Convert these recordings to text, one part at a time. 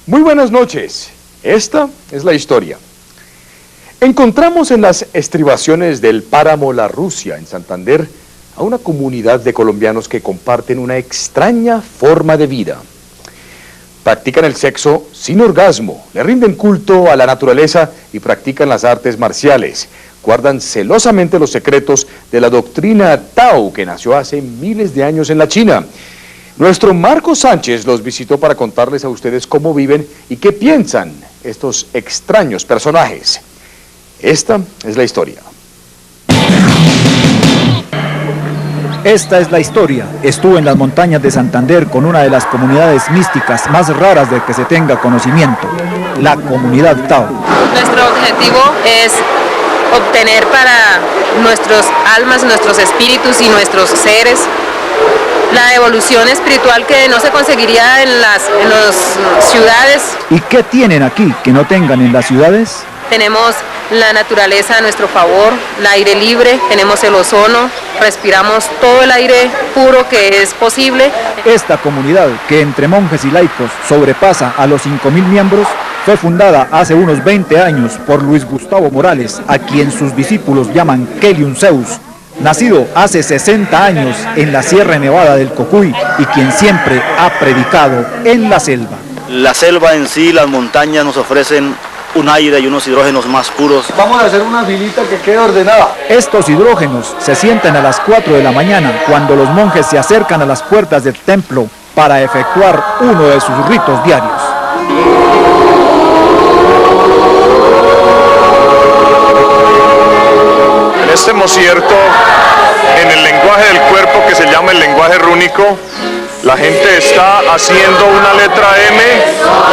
Muy buenas noches, esta es la historia. Encontramos en las estribaciones del páramo La Rusia, en Santander, a una comunidad de colombianos que comparten una extraña forma de vida. Practican el sexo sin orgasmo, le rinden culto a la naturaleza y practican las artes marciales. Guardan celosamente los secretos de la doctrina Tao, que nació hace miles de años en la China. Nuestro Marco Sánchez los visitó para contarles a ustedes cómo viven y qué piensan estos extraños personajes. Esta es la historia. Esta es la historia. Estuve en las montañas de Santander con una de las comunidades místicas más raras de que se tenga conocimiento, la comunidad Tao. Nuestro objetivo es obtener para nuestras almas, nuestros espíritus y nuestros seres la evolución espiritual que no se conseguiría en las ciudades. ¿Y qué tienen aquí que no tengan en las ciudades? Tenemos la naturaleza a nuestro favor, el aire libre, tenemos el ozono, respiramos todo el aire puro que es posible. Esta comunidad, que entre monjes y laicos sobrepasa a los 5.000 miembros, fue fundada hace unos 20 años por Luis Gustavo Morales, a quien sus discípulos llaman Keliun Zeus, nacido hace 60 años en la Sierra Nevada del Cocuy y quien siempre ha predicado en la selva. La selva en sí, las montañas nos ofrecen un aire y unos hidrógenos más puros. Vamos a hacer una filita que quede ordenada. Estos hidrógenos se sienten a las 4 de la mañana cuando los monjes se acercan a las puertas del templo para efectuar uno de sus ritos diarios. En este mocierto, en el lenguaje del cuerpo que se llama el lenguaje rúnico, la gente está haciendo una letra M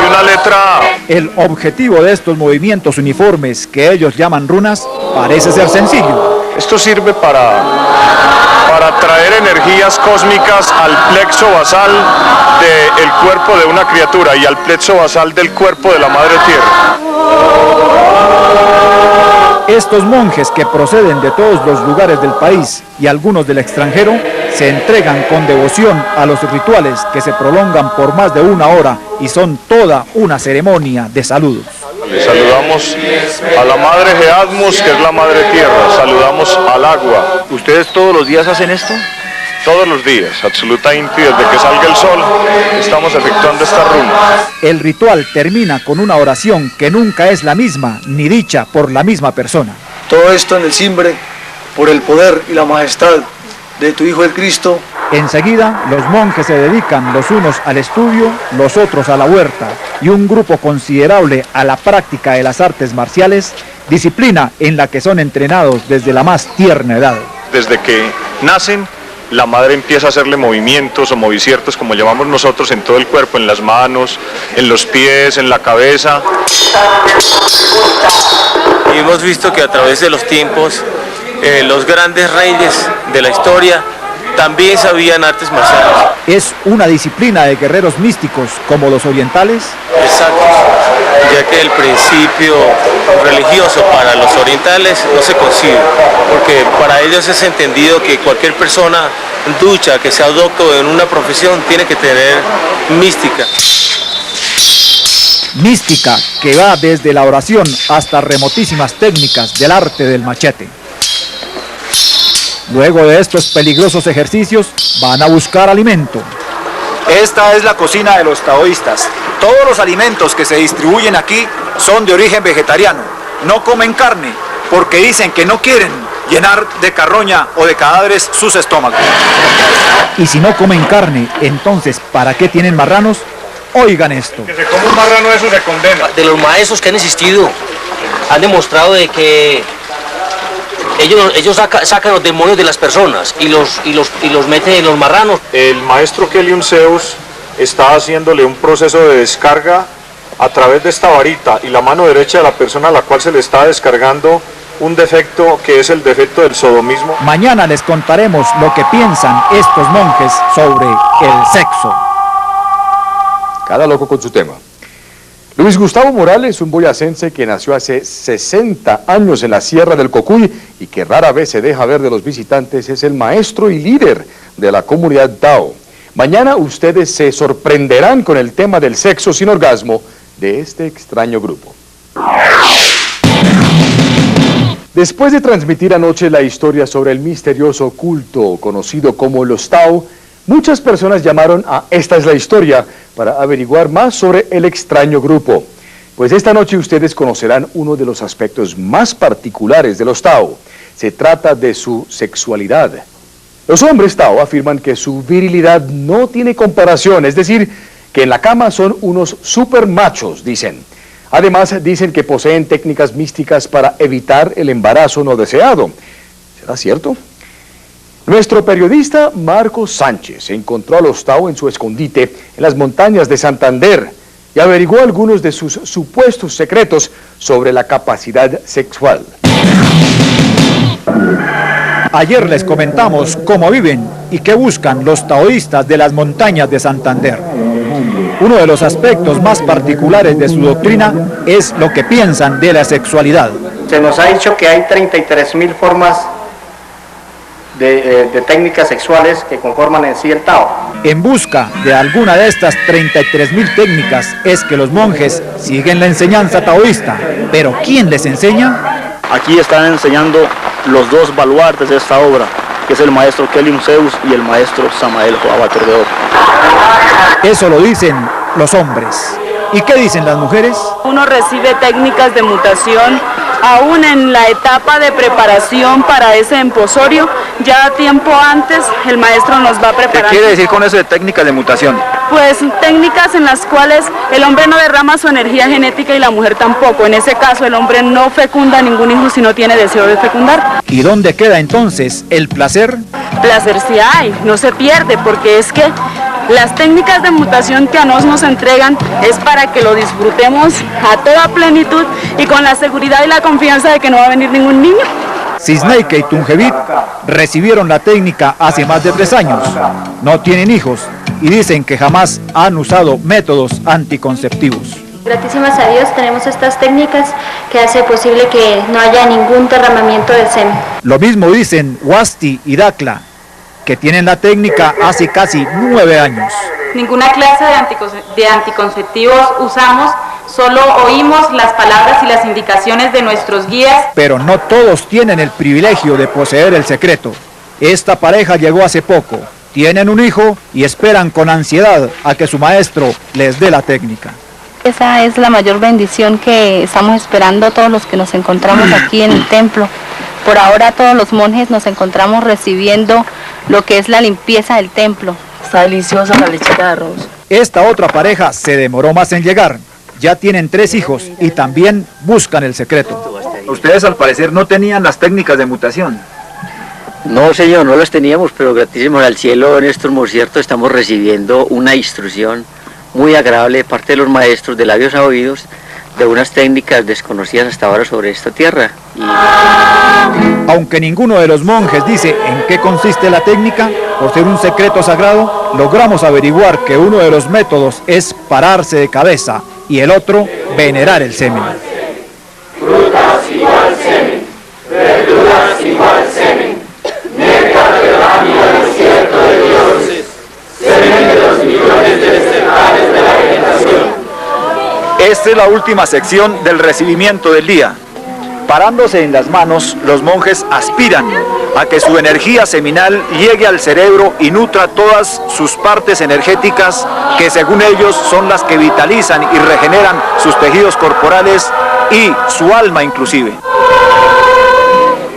y una letra A. El objetivo de estos movimientos uniformes que ellos llaman runas parece ser sencillo. Esto sirve para traer energías cósmicas al plexo basal del cuerpo de una criatura y al plexo basal del cuerpo de la Madre Tierra. Estos monjes, que proceden de todos los lugares del país y algunos del extranjero, se entregan con devoción a los rituales que se prolongan por más de 1 hora y son toda una ceremonia de saludos. Le saludamos a la Madre Geatmus, que es la Madre Tierra, saludamos al agua. ¿Ustedes todos los días hacen esto? Todos los días, absolutamente, desde que salga el sol, estamos efectuando esta runa. El ritual termina con una oración que nunca es la misma, ni dicha por la misma persona. Todo esto en el Cimbre, por el poder y la majestad de tu Hijo el Cristo. Enseguida, los monjes se dedican los unos al estudio, los otros a la huerta, y un grupo considerable a la práctica de las artes marciales, disciplina en la que son entrenados desde la más tierna edad. Desde que nacen, la madre empieza a hacerle movimientos o moviciertos, como llamamos nosotros, en todo el cuerpo, en las manos, en los pies, en la cabeza. Y hemos visto que a través de los tiempos, los grandes reyes de la historia también sabían artes marciales. Es una disciplina de guerreros místicos como los orientales. Exacto, ya que el principio religioso para los orientales no se concibe, porque para ellos es entendido que cualquier persona ducha, que sea docto en una profesión, tiene que tener mística. Mística que va desde la oración hasta remotísimas técnicas del arte del machete. Luego de estos peligrosos ejercicios, van a buscar alimento. Esta es la cocina de los taoístas. Todos los alimentos que se distribuyen aquí son de origen vegetariano. No comen carne porque dicen que no quieren llenar de carroña o de cadáveres sus estómagos. Y si no comen carne, entonces, ¿para qué tienen marranos? Oigan esto. Que se come un marrano, eso se condena. De los maestros que han existido, han demostrado de que ellos sacan los demonios de las personas y los meten en los marranos. El maestro Keliun Zeus está haciéndole un proceso de descarga a través de esta varita y la mano derecha de la persona a la cual se le está descargando un defecto que es el defecto del sodomismo. Mañana les contaremos lo que piensan estos monjes sobre el sexo. Cada loco con su tema. Luis Gustavo Morales, un boyacense que nació hace 60 años en la Sierra del Cocuy y que rara vez se deja ver de los visitantes, es el maestro y líder de la comunidad Tao. Mañana ustedes se sorprenderán con el tema del sexo sin orgasmo de este extraño grupo. Después de transmitir anoche la historia sobre el misterioso culto conocido como los Tao, muchas personas llamaron a Esta es la Historia para averiguar más sobre el extraño grupo. Pues esta noche ustedes conocerán uno de los aspectos más particulares de los Tao. Se trata de su sexualidad. Los hombres Tao afirman que su virilidad no tiene comparación, es decir, que en la cama son unos super machos, dicen. Además, dicen que poseen técnicas místicas para evitar el embarazo no deseado. ¿Será cierto? Nuestro periodista Marcos Sánchez encontró a los Tao en su escondite en las montañas de Santander y averiguó algunos de sus supuestos secretos sobre la capacidad sexual. Ayer les comentamos cómo viven y qué buscan los taoístas de las montañas de Santander. Uno de los aspectos más particulares de su doctrina es lo que piensan de la sexualidad. Se nos ha dicho que hay 33.000 formas de técnicas sexuales que conforman en sí el Tao. En busca de alguna de estas 33.000 técnicas es que los monjes siguen la enseñanza taoísta. ¿Pero quién les enseña? Aquí están enseñando los dos baluartes de esta obra, que es el maestro Kelium Zeus y el maestro Samael Joaba Tordeo. Eso lo dicen los hombres. ¿Y qué dicen las mujeres? Uno recibe técnicas de mutación aún en la etapa de preparación para ese emposorio. Ya tiempo antes el maestro nos va preparando. ¿Qué quiere decir con eso de técnicas de mutación? Pues técnicas en las cuales el hombre no derrama su energía genética y la mujer tampoco. En ese caso el hombre no fecunda ningún hijo si no tiene deseo de fecundar. ¿Y dónde queda entonces el placer? Placer sí hay, no se pierde, porque es que las técnicas de mutación que a nos entregan es para que lo disfrutemos a toda plenitud y con la seguridad y la confianza de que no va a venir ningún niño. Cisneike y Tungevit recibieron la técnica hace más de 3 años. No tienen hijos y dicen que jamás han usado métodos anticonceptivos. Gratísimas a Dios tenemos estas técnicas que hace posible que no haya ningún derramamiento de semen. Lo mismo dicen Wasti y Dakla, que tienen la técnica hace casi 9 años. Ninguna clase de anticonceptivos usamos, solo oímos las palabras y las indicaciones de nuestros guías. Pero no todos tienen el privilegio de poseer el secreto. Esta pareja llegó hace poco, tienen un hijo y esperan con ansiedad a que su maestro les dé la técnica. Esa es la mayor bendición que estamos esperando todos los que nos encontramos aquí en el templo. Por ahora todos los monjes nos encontramos recibiendo lo que es la limpieza del templo. Está deliciosa la lechita de arroz. Esta otra pareja se demoró más en llegar. Ya tienen 3 hijos y también buscan el secreto. Ustedes al parecer no tenían las técnicas de mutación. No, señor, no las teníamos, pero gratísimos al cielo, Néstor Morcierto, estamos recibiendo una instrucción muy agradable de parte de los maestros de labios a oídos de unas técnicas desconocidas hasta ahora sobre esta tierra. Aunque ninguno de los monjes dice en qué consiste la técnica, por ser un secreto sagrado, logramos averiguar que uno de los métodos es pararse de cabeza y el otro, venerar el semen. Frutas igual semen, verduras igual semen, néctar del camino del desierto de dioses, semen de los millones de vegetales de la vegetación. Esta es la última sección del recibimiento del día. Parándose en las manos, los monjes aspiran a que su energía seminal llegue al cerebro y nutra todas sus partes energéticas, que según ellos son las que vitalizan y regeneran sus tejidos corporales y su alma inclusive.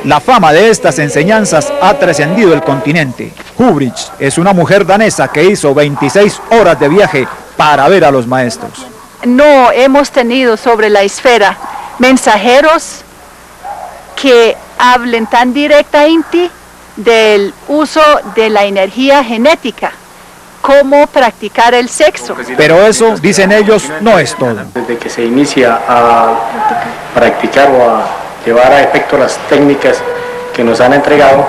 La fama de estas enseñanzas ha trascendido el continente. Hubrich es una mujer danesa que hizo 26 horas de viaje para ver a los maestros. No hemos tenido sobre la esfera mensajeros que hablen tan directamente del uso de la energía genética, cómo practicar el sexo. Pero eso, dicen ellos, no es todo. Desde que se inicia a practicar o a llevar a efecto las técnicas que nos han entregado,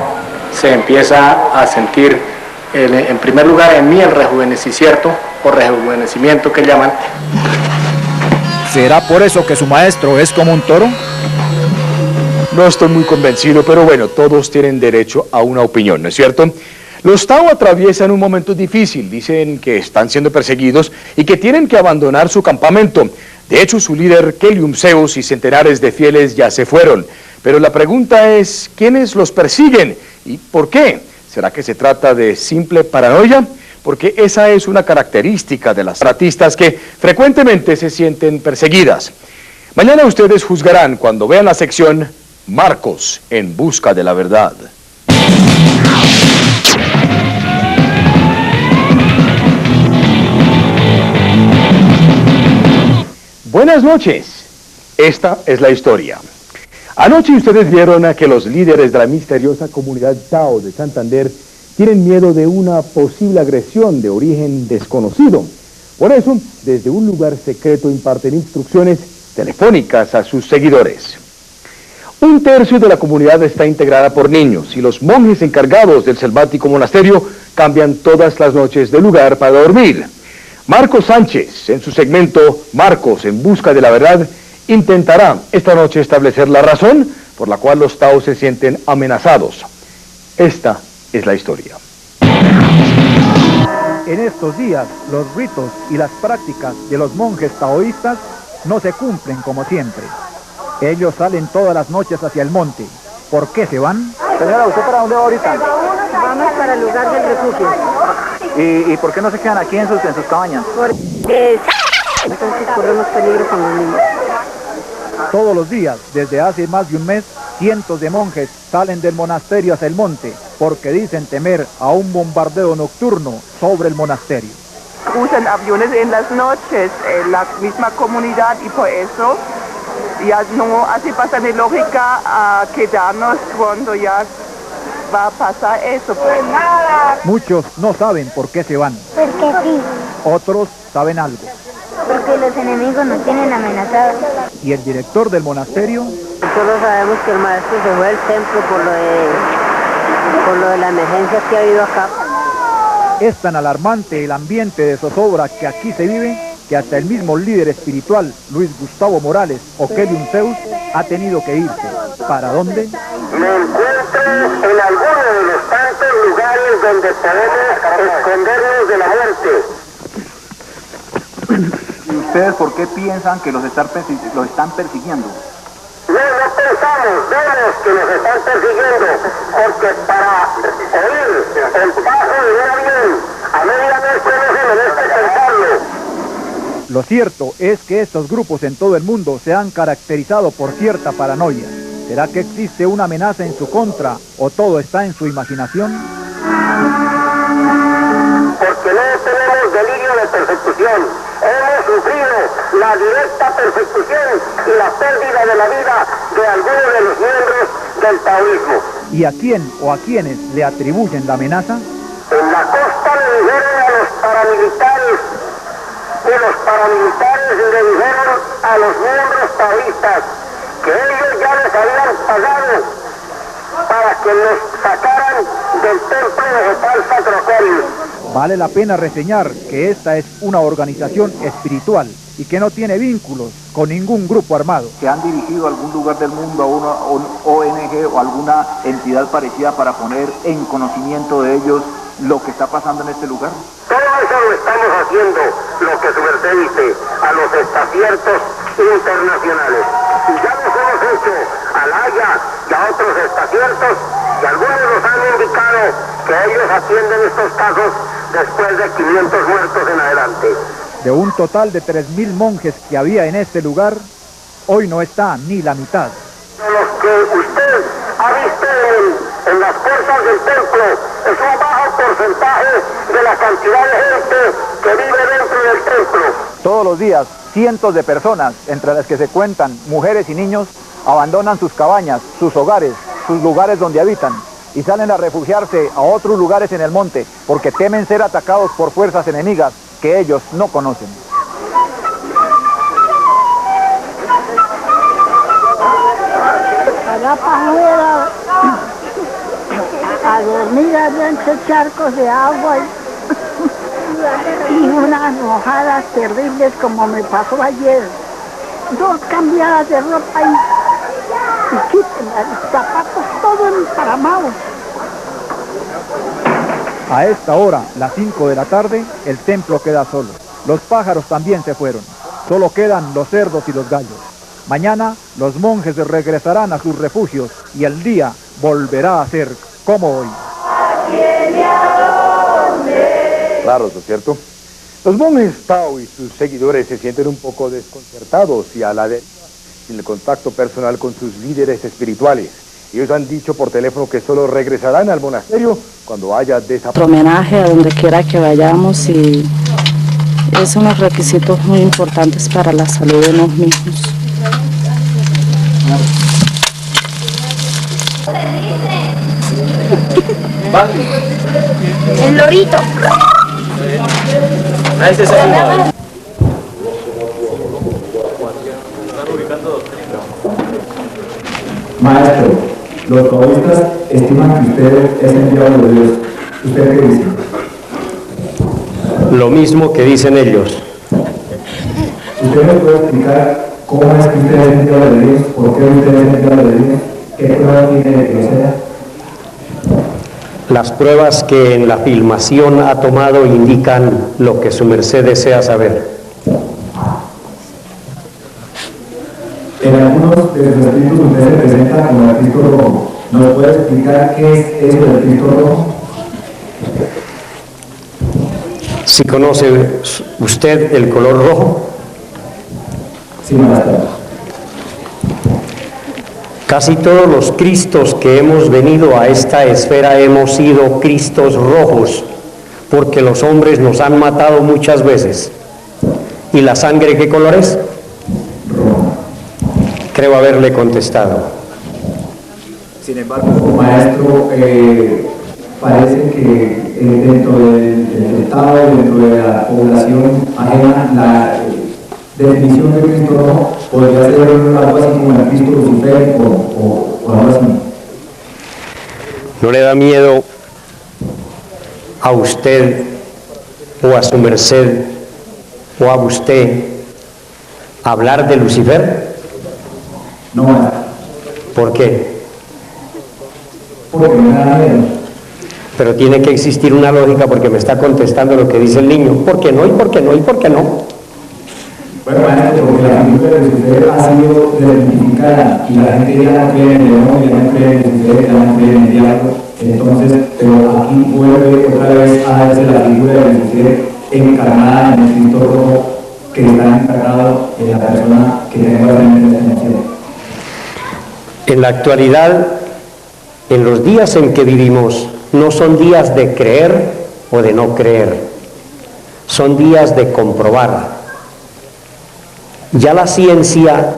se empieza a sentir, en primer lugar en mí, el rejuvenecimiento o rejuvenecimiento que llaman. ¿Será por eso que su maestro es como un toro? No estoy muy convencido, pero bueno, todos tienen derecho a una opinión, ¿no es cierto? Los Tao atraviesan un momento difícil, dicen que están siendo perseguidos y que tienen que abandonar su campamento. De hecho, su líder, Kelium Zeus, y centenares de fieles ya se fueron. Pero la pregunta es, ¿quiénes los persiguen y por qué? ¿Será que se trata de simple paranoia? Porque esa es una característica de las separatistas que frecuentemente se sienten perseguidas. Mañana ustedes juzgarán cuando vean la sección Marcos en busca de la verdad. Buenas noches. Esta es la historia. Anoche ustedes vieron a que los líderes de la misteriosa comunidad Tao de Santander tienen miedo de una posible agresión de origen desconocido. Por eso, desde un lugar secreto imparten instrucciones telefónicas a sus seguidores. Un tercio de la comunidad está integrada por niños y los monjes encargados del selvático monasterio cambian todas las noches de lugar para dormir. Marcos Sánchez, en su segmento Marcos en busca de la verdad, intentará esta noche establecer la razón por la cual los Tao se sienten amenazados. Esta es la historia. En estos días, los ritos y las prácticas de los monjes taoístas no se cumplen como siempre. Ellos salen todas las noches hacia el monte. ¿Por qué se van? Señora, ¿usted para dónde va ahorita? Vamos para el lugar del refugio. ¿Y por qué no se quedan aquí en sus cabañas? Porque entonces corremos peligro con los niños. Todos los días, desde hace más de un mes, cientos de monjes salen del monasterio hacia el monte porque dicen temer a un bombardeo nocturno sobre el monasterio. Usan aviones en las noches, la misma comunidad, y por eso ya no hace pasar de lógica a quedarnos cuando ya va a pasar eso. Muchos no saben por qué se van. Porque sí. Otros saben algo. Porque los enemigos nos tienen amenazados. Y el director del monasterio... Solo sabemos que el maestro se fue del templo por lo de la emergencia que ha habido acá. Es tan alarmante el ambiente de zozobra que aquí se vive que hasta el mismo líder espiritual, Luis Gustavo Morales o Kelium Zeus, ha tenido que irse. ¿Para dónde? Me encuentro en alguno de los tantos lugares donde podemos escondernos de la muerte. ¿Y ustedes por qué piensan que los están persiguiendo? No pensamos, vemos que nos están persiguiendo, porque para oír el paso de un avión a medianoche no se merece pensarlo. Lo cierto es que estos grupos en todo el mundo se han caracterizado por cierta paranoia. ¿Será que existe una amenaza en su contra o todo está en su imaginación? Porque no tenemos delirio de persecución. Hemos sufrido la directa persecución y la pérdida de la vida de algunos de los miembros del taoísmo. ¿Y a quién o a quiénes le atribuyen la amenaza? En la costa le dijeron a los paramilitares, y los paramilitares le dijeron a los miembros taoístas que ellos ya les habían pagado para que los sacaran del templo vegetal Sacro Aquarius. Vale la pena reseñar que esta es una organización espiritual y que no tiene vínculos con ningún grupo armado. ¿Se han dirigido a algún lugar del mundo, a una ONG o alguna entidad parecida para poner en conocimiento de ellos lo que está pasando en este lugar? Todo eso lo estamos haciendo, lo que su merced dice, a los estaciertos internacionales. Y ya los hemos hecho a La Haya y a otros estaciertos, y algunos nos han indicado que ellos atienden estos casos después de 500 muertos en adelante. De un total de 3.000 monjes que había en este lugar, hoy no está ni la mitad. Los que usted ha visto en las puertas del templo es un bajo porcentaje de la cantidad de gente que vive dentro del templo. Todos los días, cientos de personas, entre las que se cuentan mujeres y niños, abandonan sus cabañas, sus hogares, sus lugares donde habitan, y salen a refugiarse a otros lugares en el monte porque temen ser atacados por fuerzas enemigas que ellos no conocen. Allá para afuera, a dormir allá entre charcos de agua y unas mojadas terribles como me pasó ayer. 2 cambiadas de ropa y quiten los zapatos todo emparamado. A esta hora, las 5 de la tarde, el templo queda solo. Los pájaros también se fueron. Solo quedan los cerdos y los gallos. Mañana los monjes regresarán a sus refugios y el día volverá a ser como hoy. Claro, ¿no es cierto? Los monjes Tao y sus seguidores se sienten un poco desconcertados y a la vez sin el contacto personal con sus líderes espirituales. Ellos han dicho por teléfono que solo regresarán al monasterio cuando haya desaparecido. Homenaje a donde quiera que vayamos y es unos requisitos muy importantes para la salud de nosotros mismos. El lorito. Maestro, los taoístas estiman que usted es enviado de Dios. ¿Usted qué dice? Lo mismo que dicen ellos. ¿Usted me puede explicar cómo es que usted es enviado de Dios? ¿Por qué usted es enviado de Dios? ¿Qué prueba tiene de que lo sea? Las pruebas que en la filmación ha tomado indican lo que su merced desea saber. En algunos de sus escritos usted se presenta como el Cristo rojo. ¿Nos puede explicar qué es eso del Cristo rojo? ¿Sí conoce usted el color rojo? Sí, maestro. Casi todos los Cristos que hemos venido a esta esfera hemos sido Cristos rojos, porque los hombres nos han matado muchas veces. ¿Y la sangre qué color es? Rojo. Creo haberle contestado. Sin embargo, maestro, parece que dentro del Estado, dentro de la población ajena, la definición de Cristo rojo podría ser algo así como el Cristo Lucifer o algo así. ¿No le da miedo a usted o a su merced o a usted hablar de Lucifer? No. ¿Por qué? Porque me da miedo. Pero tiene que existir una lógica porque me está contestando lo que dice el niño. ¿Por qué no? ¿Y por qué no? ¿Y por qué no? Bueno, maestro, porque la figura de Lucifer ha sido desmitificada y la gente ya no cree en el demonio, ya no cree en Lucifer, ya no cree en el diablo. Entonces, pero aquí vuelve otra vez a darse la figura de Lucifer encarnada en el Cristo rojo que está encarnado en la persona que tenga la mente en el cielo. En la actualidad, en los días en que vivimos, no son días de creer o de no creer, son días de comprobar. Ya la ciencia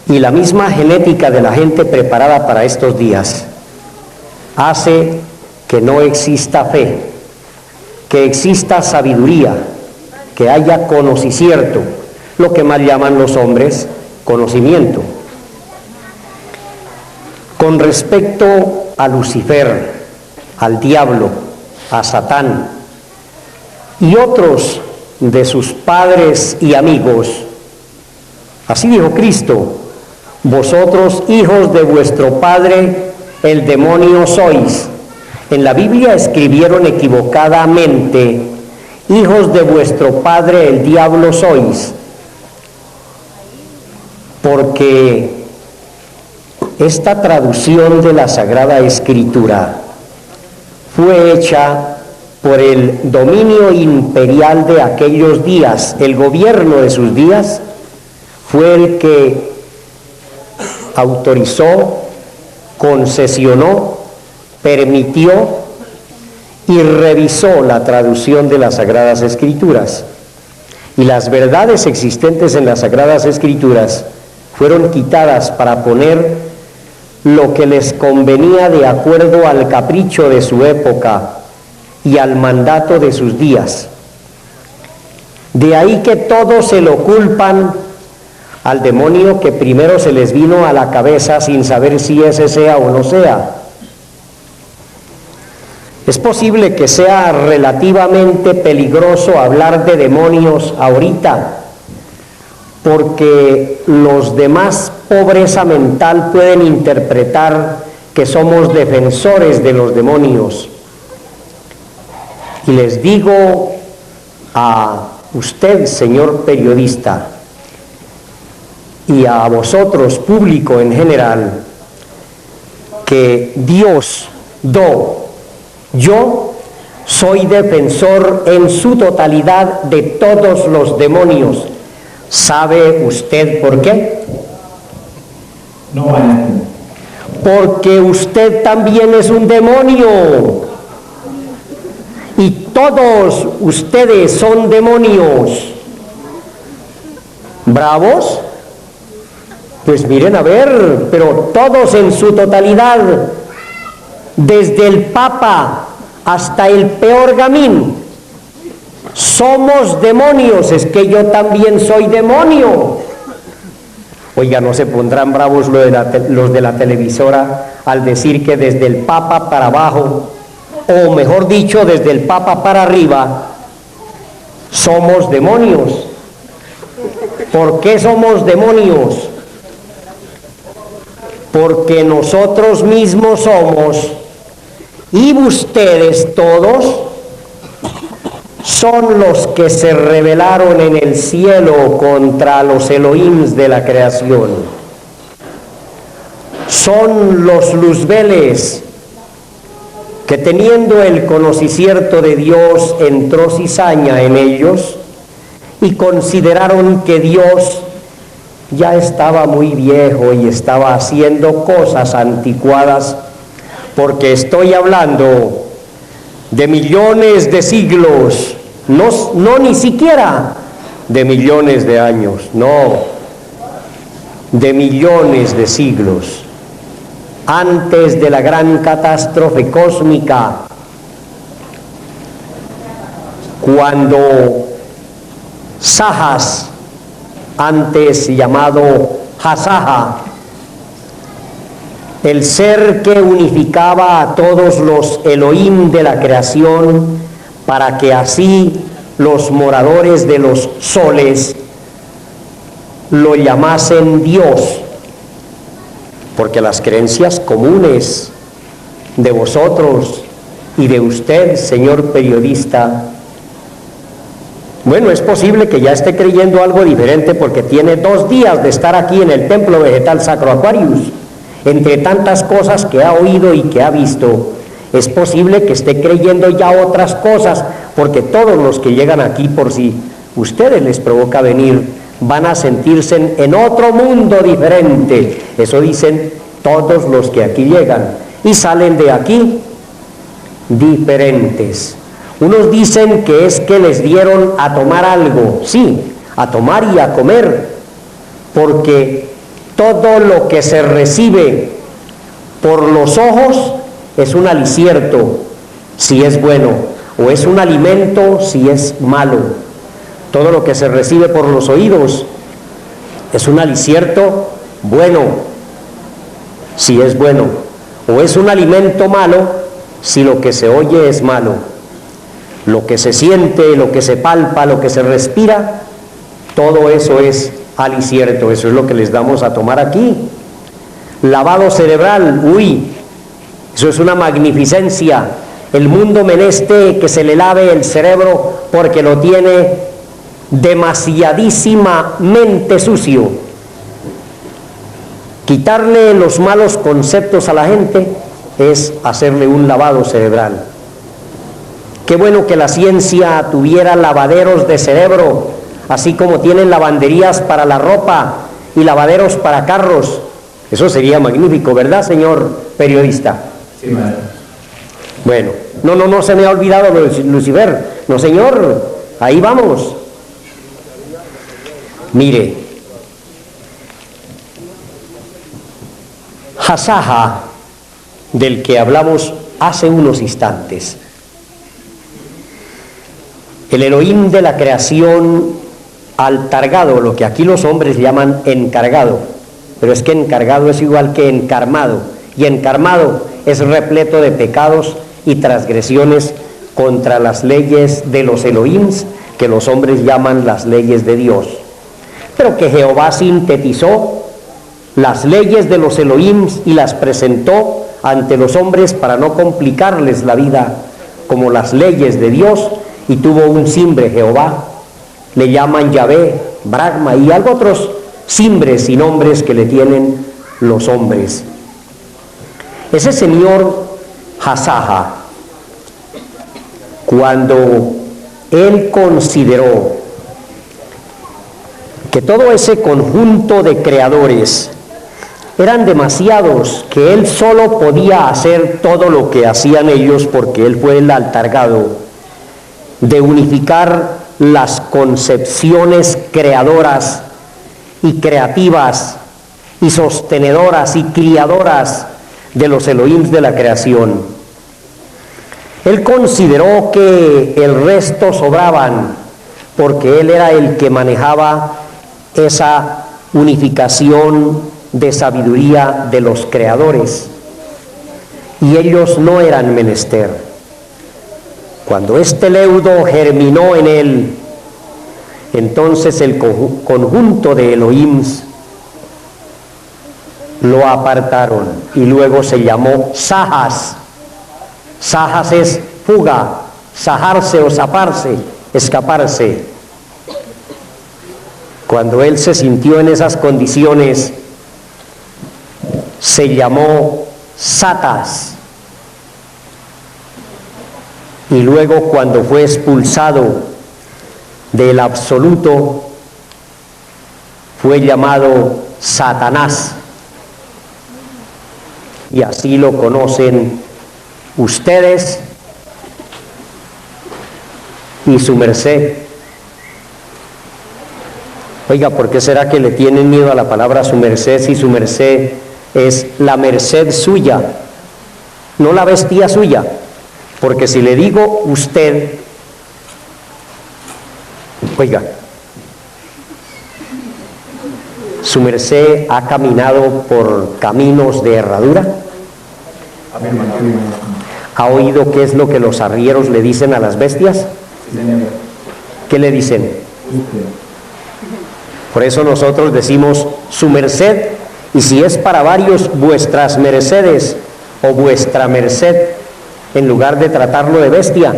y la misma genética de la gente preparada para estos días hace que no exista fe, que exista sabiduría, que haya conocimiento, lo que más llaman los hombres conocimiento. Con respecto a Lucifer, al diablo, a Satán y otros de sus padres y amigos, así dijo Cristo: vosotros hijos de vuestro padre el demonio sois. En la Biblia escribieron equivocadamente: hijos de vuestro padre el diablo sois, porque esta traducción de la Sagrada Escritura fue hecha por el dominio imperial de aquellos días. El gobierno de sus días fue el que autorizó, concesionó, permitió y revisó la traducción de las Sagradas Escrituras. Y las verdades existentes en las Sagradas Escrituras fueron quitadas para poner lo que les convenía de acuerdo al capricho de su época y al mandato de sus días. De ahí que todos se lo culpan al demonio que primero se les vino a la cabeza sin saber si ese sea o no sea. Es posible que sea relativamente peligroso hablar de demonios ahorita, porque los de más pobreza mental pueden interpretar que somos defensores de los demonios. Y les digo a usted, señor periodista, y a vosotros, público en general, que yo soy defensor en su totalidad de todos los demonios. ¿Sabe usted por qué? No, maestro. Porque usted también es un demonio. Y todos ustedes son demonios. ¿Bravos? Pues miren a ver, pero todos en su totalidad, desde el Papa hasta el peor gamín, somos demonios. Es que yo también soy demonio. Oiga, ¿no se pondrán bravos los de la televisora al decir que desde el Papa para abajo, o mejor dicho, desde el Papa para arriba, somos demonios? ¿Por qué somos demonios? Porque nosotros mismos somos, y ustedes todos son los que se rebelaron en el cielo contra los Elohims de la creación. Son los luzbeles que, teniendo el conocimiento de Dios, entró cizaña en ellos y consideraron que Dios ya estaba muy viejo y estaba haciendo cosas anticuadas, porque estoy hablando de millones de siglos, no ni siquiera de millones de años, no, de millones de siglos, antes de la gran catástrofe cósmica, cuando Sajas, antes llamado Hasaja, el ser que unificaba a todos los Elohim de la creación, para que así los moradores de los soles lo llamasen Dios, porque las creencias comunes de vosotros y de usted, señor periodista, bueno, es posible que ya esté creyendo algo diferente, porque tiene 2 días de estar aquí en el Templo Vegetal Sacro Aquarius. Entre tantas cosas que ha oído y que ha visto, es posible que esté creyendo ya otras cosas, porque todos los que llegan aquí, por si ustedes les provoca venir, van a sentirse en otro mundo diferente. Eso dicen todos los que aquí llegan, y salen de aquí diferentes. Unos dicen que es que les dieron a tomar algo, sí, a tomar y a comer, porque todo lo que se recibe por los ojos es un alicierto si es bueno, o es un alimento si es malo. Todo lo que se recibe por los oídos es un alicierto bueno si es bueno, o es un alimento malo si lo que se oye es malo. Lo que se siente, lo que se palpa, lo que se respira, todo eso es alicierto. Eso es lo que les damos a tomar aquí. Lavado cerebral, uy, eso es una magnificencia. El mundo meneste que se le lave el cerebro porque lo tiene demasiadísimamente sucio. Quitarle los malos conceptos a la gente es hacerle un lavado cerebral. Qué bueno que la ciencia tuviera lavaderos de cerebro, así como tienen lavanderías para la ropa y lavaderos para carros. Eso sería magnífico, ¿verdad, señor periodista? Sí, maestro. Bueno, no se me ha olvidado Lucifer. No, señor, ahí vamos. Mire, Hasaja, del que hablamos hace unos instantes, el Elohim de la creación altargado, lo que aquí los hombres llaman encargado, pero es que encargado es igual que encarmado, y encarmado es repleto de pecados y transgresiones contra las leyes de los Elohims, que los hombres llaman las leyes de Dios. pero que Jehová sintetizó las leyes de los Elohim y las presentó ante los hombres para no complicarles la vida como las leyes de Dios, y tuvo un simbre Jehová, le llaman Yahvé, Brahma y algo otros simbres y nombres que le tienen los hombres. Ese señor Hasaja, cuando él consideró que todo ese conjunto de creadores eran demasiados, que él solo podía hacer todo lo que hacían ellos, porque él fue el encargado de unificar las concepciones creadoras y creativas y sostenedoras y criadoras de los Elohim de la creación. Él consideró que el resto sobraban, porque él era el que manejaba esa unificación de sabiduría de los creadores, y ellos no eran menester. Cuando este leudo germinó en él, entonces el conjunto de Elohim lo apartaron, y luego se llamó Sajas. Sajas es fuga, sajarse o zaparse, escaparse. Cuando él se sintió en esas condiciones, se llamó Satas. Y luego, cuando fue expulsado del absoluto, fue llamado Satanás. Y así lo conocen ustedes y su merced. Oiga, ¿por qué será que le tienen miedo a la palabra su merced, si su merced es la merced suya, no la bestia suya? Porque si le digo usted, oiga, su merced ha caminado por caminos de herradura. ¿Ha oído qué es lo que los arrieros le dicen a las bestias? ¿Qué le dicen? Por eso nosotros decimos su merced, y si es para varios, vuestras mercedes o vuestra merced, en lugar de tratarlo de bestia.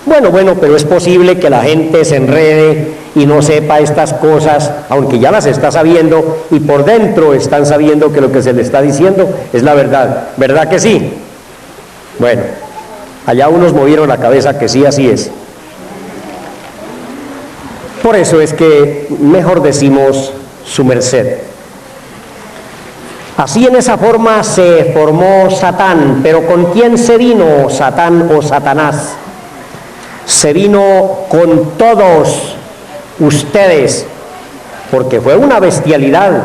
Bueno, pero es posible que la gente se enrede y no sepa estas cosas, aunque ya las está sabiendo, y por dentro están sabiendo que lo que se le está diciendo es la verdad. ¿Verdad que sí? Bueno, allá unos movieron la cabeza que sí, así es. Por eso es que mejor decimos su merced. Así, en esa forma se formó Satán. Pero ¿con quién se vino Satán o Satanás? Se vino con todos ustedes, porque fue una bestialidad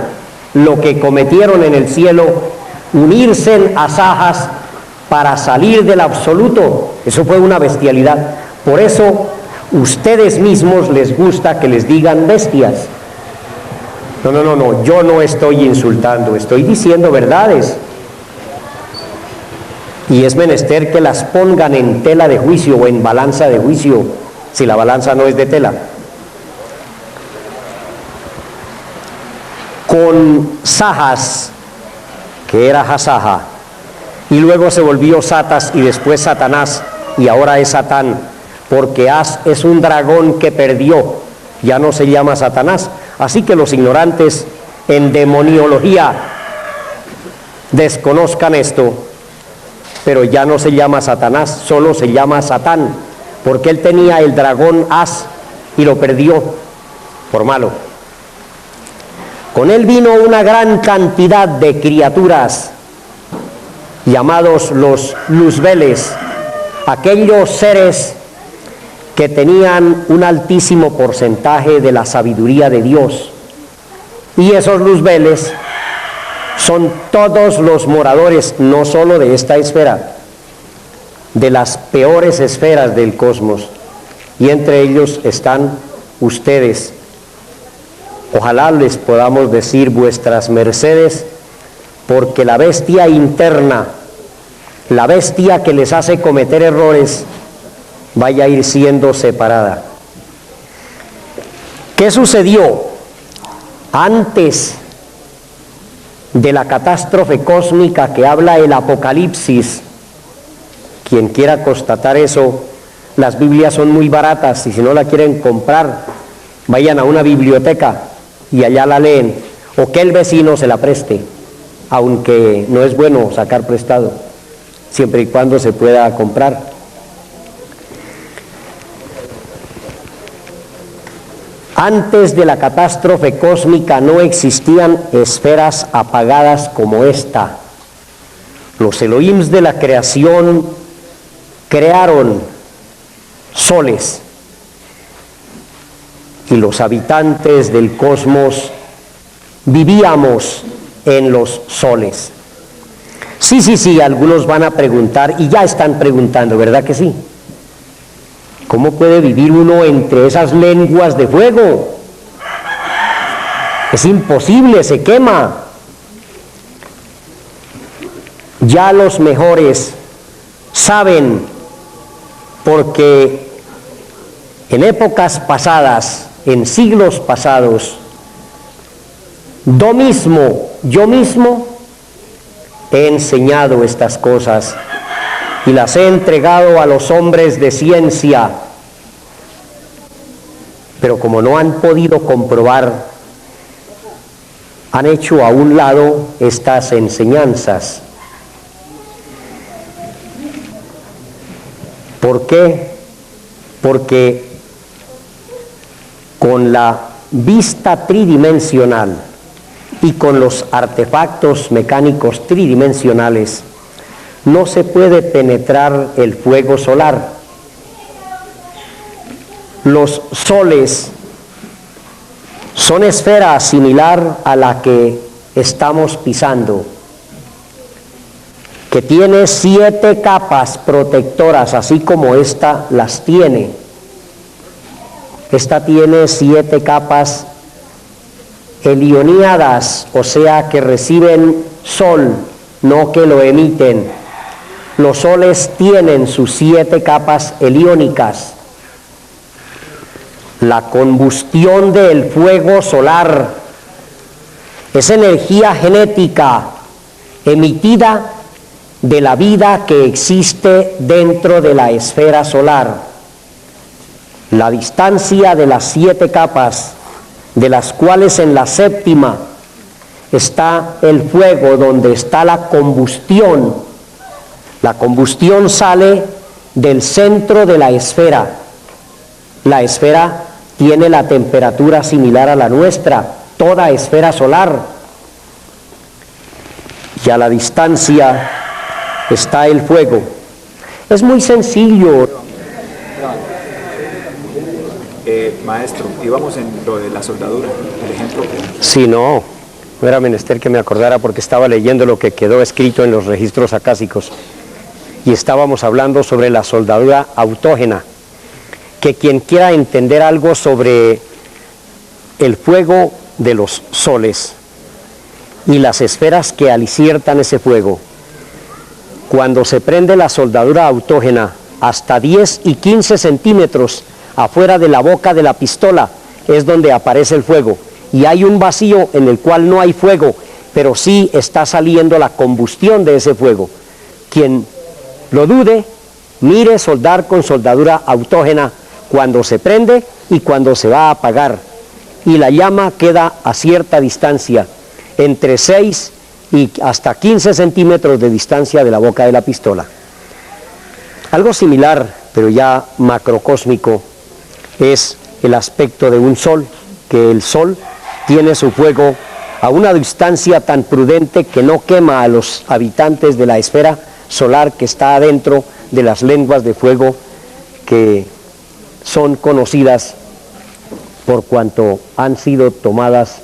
lo que cometieron en el cielo, unirse a Sajas para salir del absoluto. Eso fue una bestialidad. Por eso ustedes mismos les gusta que les digan bestias. No, yo no estoy insultando, estoy diciendo verdades. Y es menester que las pongan en tela de juicio o en balanza de juicio, si la balanza no es de tela. Con Sajas, que era Hasaja, y luego se volvió Satas y después Satanás, y ahora es Satán, porque As es un dragón que perdió, ya no se llama Satanás. Así que los ignorantes en demoniología desconozcan esto, pero ya no se llama Satanás, solo se llama Satán, porque él tenía el dragón As y lo perdió por malo. Con él vino una gran cantidad de criaturas llamados los luzbeles, aquellos seres que tenían un altísimo porcentaje de la sabiduría de Dios. Y esos luzbeles son todos los moradores, no solo de esta esfera, de las peores esferas del cosmos, y entre ellos están ustedes. Ojalá les podamos decir vuestras mercedes, porque la bestia interna, la bestia que les hace cometer errores, vaya a ir siendo separada. ¿Qué sucedió Antes de la catástrofe cósmica que habla el Apocalipsis, quien quiera constatar eso, las Biblias son muy baratas y si no la quieren comprar, vayan a una biblioteca y allá la leen, o que el vecino se la preste, aunque no es bueno sacar prestado, siempre y cuando se pueda comprar. Antes de la catástrofe cósmica no existían esferas apagadas como esta. Los Elohims de la creación crearon soles y los habitantes del cosmos vivíamos en los soles. Sí, algunos van a preguntar, y ya están preguntando, ¿verdad que sí? ¿Cómo puede vivir uno entre esas lenguas de fuego? Es imposible, se quema. Ya los mejores saben, porque en épocas pasadas, en siglos pasados, yo mismo he enseñado estas cosas y las he entregado a los hombres de ciencia, pero como no han podido comprobar, han hecho a un lado estas enseñanzas. ¿Por qué? Porque con la vista tridimensional y con los artefactos mecánicos tridimensionales no se puede penetrar el fuego solar. Los soles son esfera similar a la que estamos pisando, que tiene 7 capas protectoras, así como esta las tiene. Esta tiene 7 capas helioniadas, o sea que reciben sol, no que lo emiten. Los soles tienen sus 7 capas heliónicas. La combustión del fuego solar es energía genética emitida de la vida que existe dentro de la esfera solar. La distancia de las 7 capas, de las cuales en la 7ª está el fuego, donde está la combustión. La combustión sale del centro de la esfera. La esfera tiene la temperatura similar a la nuestra, toda esfera solar. Y a la distancia está el fuego. Es muy sencillo. Maestro, íbamos en lo de la soldadura, el ejemplo. Sí, no era menester que me acordara porque estaba leyendo lo que quedó escrito en los registros acásicos. Y estábamos hablando sobre la soldadura autógena, que quien quiera entender algo sobre el fuego de los soles y las esferas que aliciertan ese fuego, cuando se prende la soldadura autógena hasta 10 y 15 centímetros afuera de la boca de la pistola es donde aparece el fuego, y hay un vacío en el cual no hay fuego, pero sí está saliendo la combustión de ese fuego. Quien lo dude, mire soldar con soldadura autógena cuando se prende y cuando se va a apagar, y la llama queda a cierta distancia, entre 6 y hasta 15 centímetros de distancia de la boca de la pistola. Algo similar, pero ya macrocósmico, es el aspecto de un sol, que el sol tiene su fuego a una distancia tan prudente que no quema a los habitantes de la esfera solar que está adentro de las lenguas de fuego que son conocidas por cuanto han sido tomadas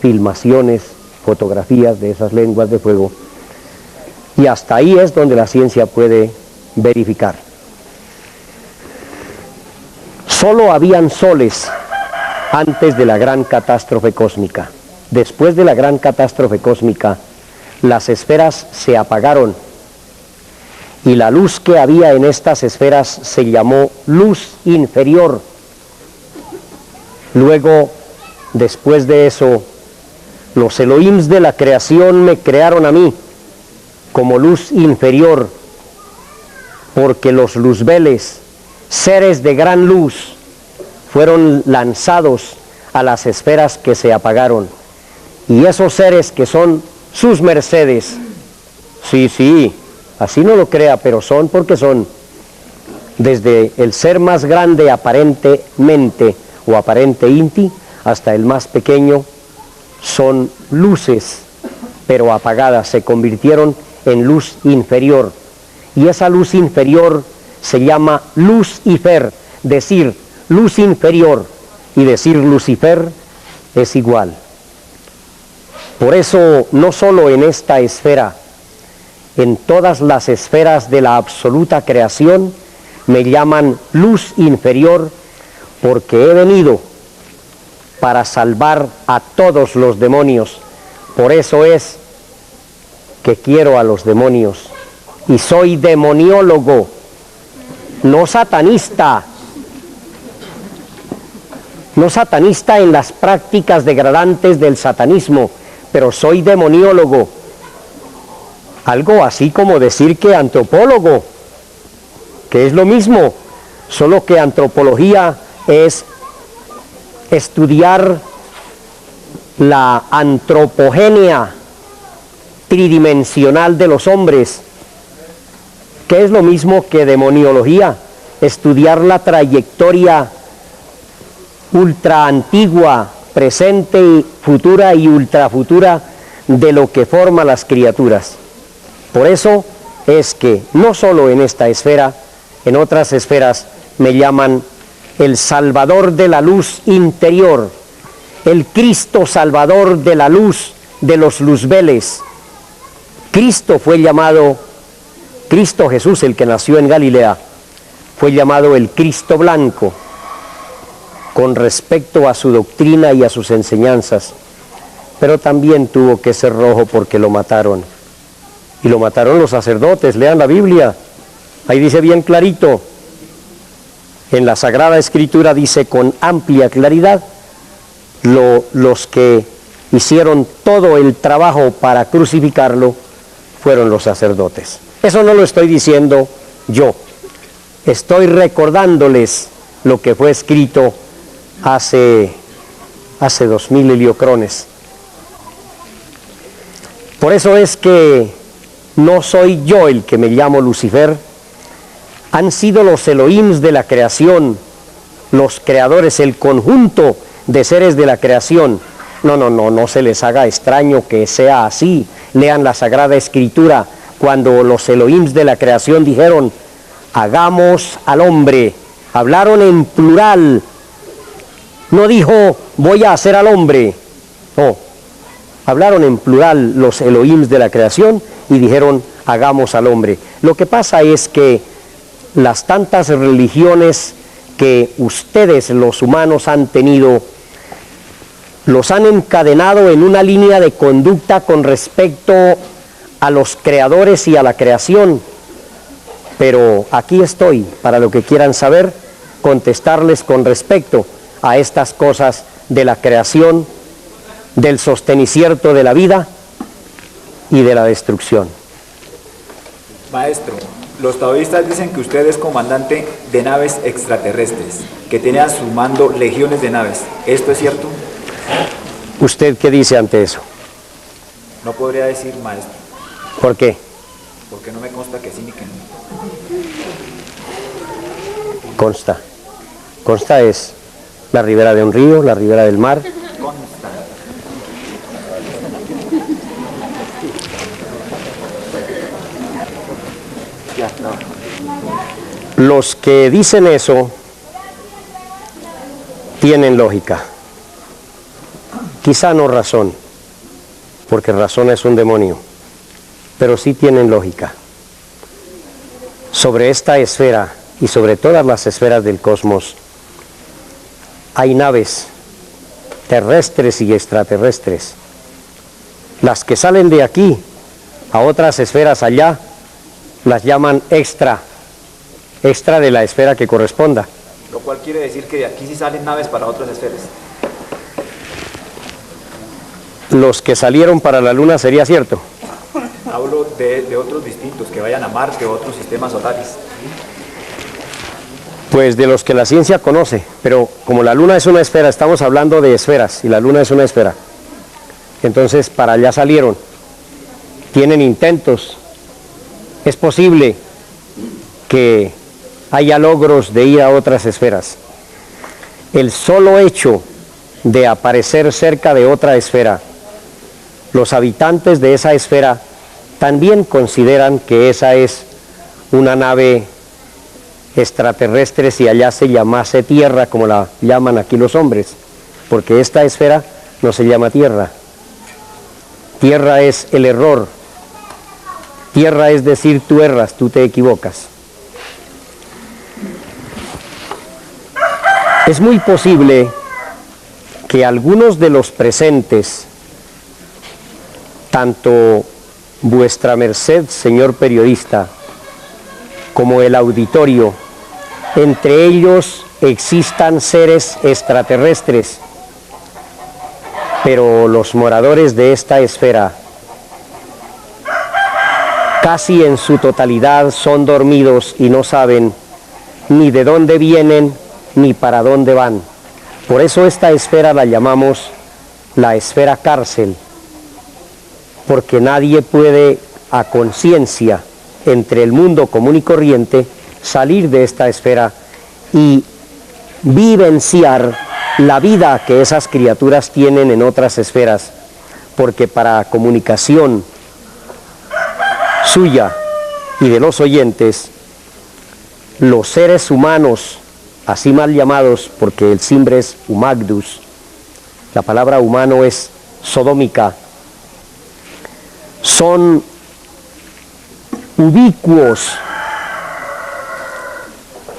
filmaciones, fotografías de esas lenguas de fuego, y hasta ahí es donde la ciencia puede verificar. Solo habían soles antes de la gran catástrofe cósmica. Después de la gran catástrofe cósmica, las esferas se apagaron y la luz que había en estas esferas se llamó luz inferior. Luego, después de eso, Los Elohims de la creación me crearon a mí como luz inferior, porque los luzbeles, seres de gran luz, fueron lanzados a las esferas que se apagaron. Y esos seres que son sus mercedes, sí, así no lo crea, pero son porque son, desde el ser más grande aparentemente o aparente inti, hasta el más pequeño, son luces, pero apagadas, se convirtieron en luz inferior. Y esa luz inferior se llama Lucifer. Decir luz inferior y decir Lucifer es igual. Por eso, no solo en esta esfera, en todas las esferas de la absoluta creación, me llaman luz inferior, porque he venido para salvar a todos los demonios. Por eso es que quiero a los demonios. Y soy demoniólogo, no satanista. No satanista en las prácticas degradantes del satanismo, pero soy demoniólogo. Algo así como decir que antropólogo, que es lo mismo, solo que antropología es estudiar la antropogenia tridimensional de los hombres, que es lo mismo que demoniología, estudiar la trayectoria ultra antigua, presente, futura y ultrafutura de lo que forma las criaturas. Por eso es que no solo en esta esfera, en otras esferas me llaman el Salvador de la luz interior, el Cristo Salvador de la luz de los luzbeles. Cristo fue llamado, Cristo Jesús, el que nació en Galilea, fue llamado el Cristo blanco, con respecto a su doctrina y a sus enseñanzas, pero también tuvo que ser rojo porque lo mataron. Y lo mataron los sacerdotes. Lean la Biblia, ahí dice bien clarito, en la Sagrada Escritura dice con amplia claridad, los que hicieron todo el trabajo para crucificarlo fueron los sacerdotes. Eso no lo estoy diciendo yo, estoy recordándoles lo que fue escrito hace 2000 heliocrones. Por eso es que no soy yo el que me llamo Lucifer, han sido los Elohims de la creación, los creadores, el conjunto de seres de la creación. No se les haga extraño que sea así. Lean la Sagrada Escritura, cuando los Elohims de la creación dijeron, hagamos al hombre, hablaron en plural, no dijo, voy a hacer al hombre, no, hablaron en plural los Elohims de la creación y dijeron, hagamos al hombre. Lo que pasa es que las tantas religiones que ustedes los humanos han tenido, los han encadenado en una línea de conducta con respecto a los creadores y a la creación. Pero aquí estoy, para lo que quieran saber, contestarles con respecto a estas cosas de la creación, del sostenicierto de la vida y de la destrucción. Maestro, los taoístas dicen que usted es comandante de naves extraterrestres, que tiene a su mando legiones de naves. ¿Esto es cierto? ¿Usted qué dice ante eso? No podría decir, maestro. ¿Por qué? Porque no me consta que sí ni que no. Consta. Consta es la ribera de un río, la ribera del mar. Consta. Los que dicen eso tienen lógica. Quizá no razón, porque razón es un demonio, pero sí tienen lógica. Sobre esta esfera y sobre todas las esferas del cosmos hay naves terrestres y extraterrestres. Las que salen de aquí a otras esferas allá las llaman extra de la esfera que corresponda. Lo cual quiere decir que de aquí sí salen naves para otras esferas. los que salieron para la Luna, ¿sería cierto? Hablo de otros distintos, que vayan a Marte o otros sistemas solares. Pues de los que la ciencia conoce, pero como la Luna es una esfera, estamos hablando de esferas, y la Luna es una esfera. Entonces, para allá salieron. Tienen intentos. Es posible que haya logros de ir a otras esferas. El solo hecho de aparecer cerca de otra esfera, los habitantes de esa esfera también consideran que esa es una nave extraterrestre, si allá se llamase Tierra, como la llaman aquí los hombres, porque esta esfera no se llama Tierra. Tierra es el error. Tierra es decir, tú erras, tú te equivocas. Es muy posible que algunos de los presentes, tanto vuestra merced, señor periodista, como el auditorio, entre ellos existan seres extraterrestres, pero los moradores de esta esfera casi en su totalidad son dormidos y no saben ni de dónde vienen ni para dónde van. Por eso esta esfera la llamamos la esfera cárcel, porque nadie puede a conciencia entre el mundo común y corriente salir de esta esfera y vivenciar la vida que esas criaturas tienen en otras esferas, porque para comunicación suya y de los oyentes, los seres humanos, así mal llamados, porque el simbre es humagdus, la palabra humano es sodómica, son ubicuos,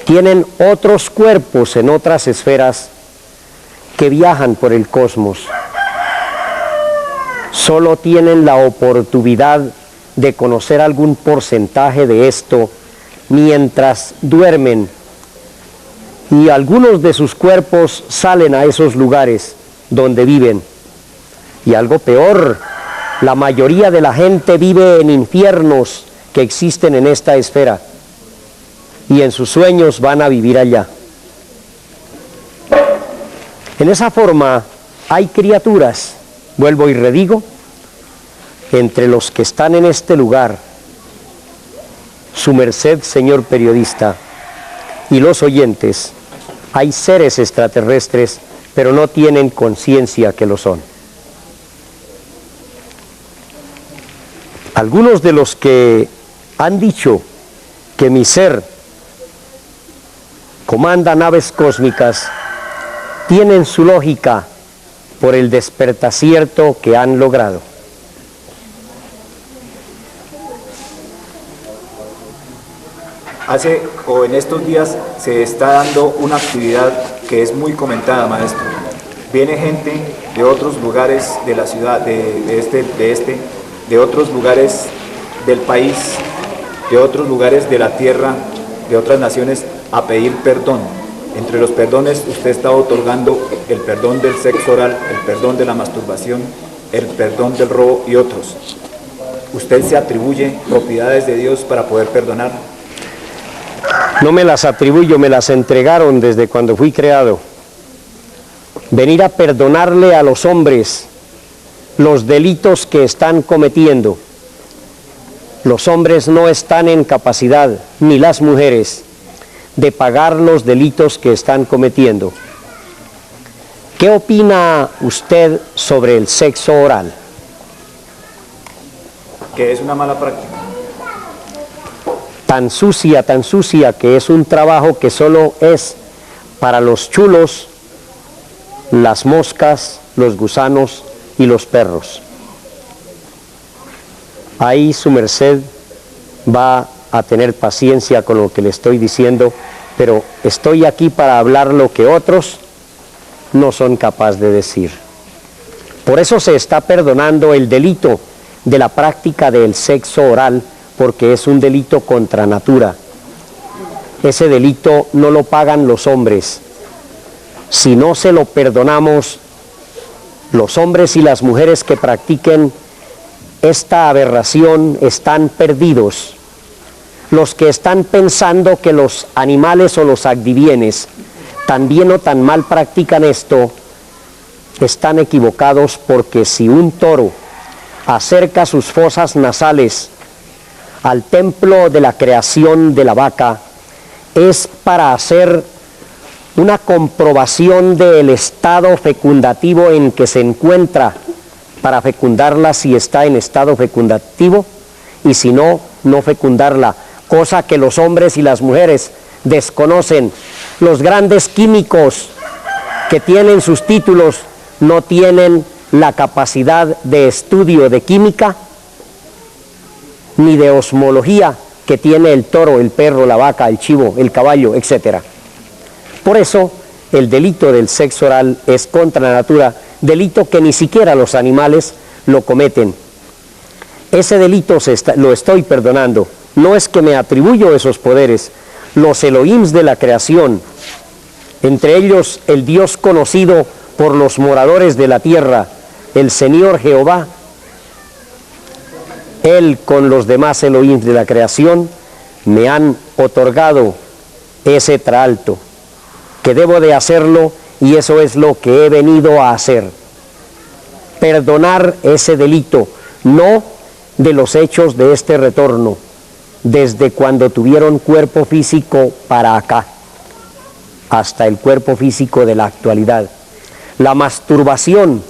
tienen otros cuerpos en otras esferas que viajan por el cosmos. Solo tienen la oportunidad de conocer algún porcentaje de esto mientras duermen, y algunos de sus cuerpos salen a esos lugares donde viven. Y algo peor, la mayoría de la gente vive en infiernos que existen en esta esfera, y en sus sueños van a vivir allá. En esa forma hay criaturas, vuelvo y redigo, entre los que están en este lugar, su merced, señor periodista, y los oyentes, hay seres extraterrestres, pero no tienen conciencia que lo son. Algunos de los que han dicho que mi ser comanda naves cósmicas tienen su lógica por el despertacierto que han logrado. En estos días se está dando una actividad que es muy comentada, maestro. Viene gente de otros lugares de la ciudad, de otros lugares del país, de otros lugares de la tierra, de otras naciones, a pedir perdón. Entre los perdones usted está otorgando el perdón del sexo oral, el perdón de la masturbación, el perdón del robo y otros. ¿Usted se atribuye propiedades de Dios para poder perdonar? No me las atribuyo, me las entregaron desde cuando fui creado. Venir a perdonarle a los hombres los delitos que están cometiendo. Los hombres no están en capacidad, ni las mujeres, de pagar los delitos que están cometiendo. ¿Qué opina usted sobre el sexo oral? Que es una mala práctica. Tan sucia, que es un trabajo que solo es para los chulos, las moscas, los gusanos y los perros. Ahí su merced va a tener paciencia con lo que le estoy diciendo, pero estoy aquí para hablar lo que otros no son capaces de decir. Por eso se está perdonando el delito de la práctica del sexo oral, porque es un delito contra natura. Ese delito no lo pagan los hombres. Si no se lo perdonamos, Los hombres y las mujeres que practiquen esta aberración están perdidos. Los que están pensando que los animales o los adivienes tan bien o tan mal practican esto, están equivocados, porque si un toro acerca sus fosas nasales al templo de la creación de la vaca, es para hacer una comprobación del estado fecundativo en que se encuentra, para fecundarla si está en estado fecundativo, y si no, no fecundarla, cosa que los hombres y las mujeres desconocen. Los grandes químicos que tienen sus títulos no tienen la capacidad de estudio de química ni de osmología que tiene el toro, el perro, la vaca, el chivo, el caballo, etc. Por eso el delito del sexo oral es contra natura, delito que ni siquiera los animales lo cometen. Ese delito lo estoy perdonando. No es que me atribuyo esos poderes. Los Elohims de la creación, entre ellos el Dios conocido por los moradores de la tierra, el Señor Jehová, Él con los demás Elohims de la creación me han otorgado ese traalto, que debo de hacerlo, y eso es lo que he venido a hacer. Perdonar ese delito, no de los hechos de este retorno, desde cuando tuvieron cuerpo físico para acá, hasta el cuerpo físico de la actualidad. La masturbación,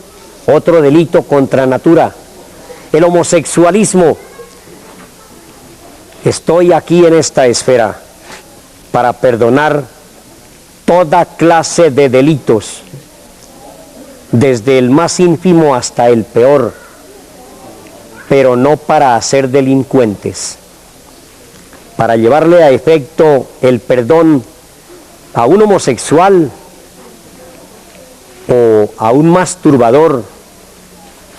otro delito contra natura. El homosexualismo. Estoy aquí en esta esfera para perdonar toda clase de delitos, desde el más ínfimo hasta el peor, pero no para hacer delincuentes. Para llevarle a efecto el perdón a un homosexual o a un masturbador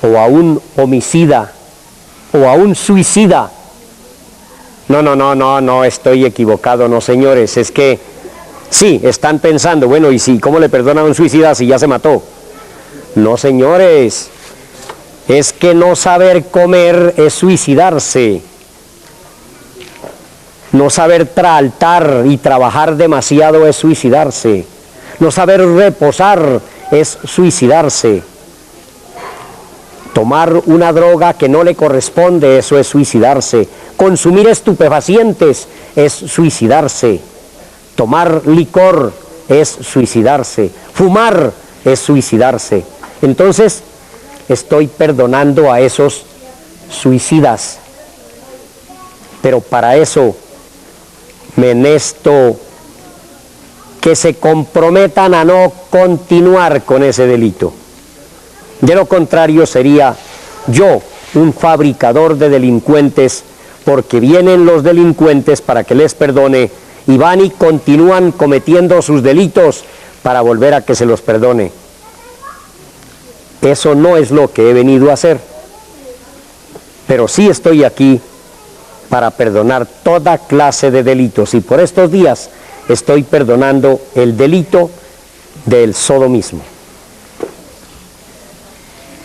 o a un homicida o a un suicida. No, estoy equivocado, no, señores, es que sí, están pensando, bueno, ¿y si cómo le perdona a un suicida si ya se mató? No, señores, es que no saber comer es suicidarse. No saber traltar y trabajar demasiado es suicidarse. No saber reposar es suicidarse. Tomar una droga que no le corresponde, eso es suicidarse. Consumir estupefacientes es suicidarse. Tomar licor es suicidarse. Fumar es suicidarse. Entonces, estoy perdonando a esos suicidas. Pero para eso menester que se comprometan a no continuar con ese delito. De lo contrario sería yo un fabricador de delincuentes, porque vienen los delincuentes para que les perdone y van y continúan cometiendo sus delitos para volver a que se los perdone. Eso no es lo que he venido a hacer, pero sí estoy aquí para perdonar toda clase de delitos, y por estos días estoy perdonando el delito del sodomismo.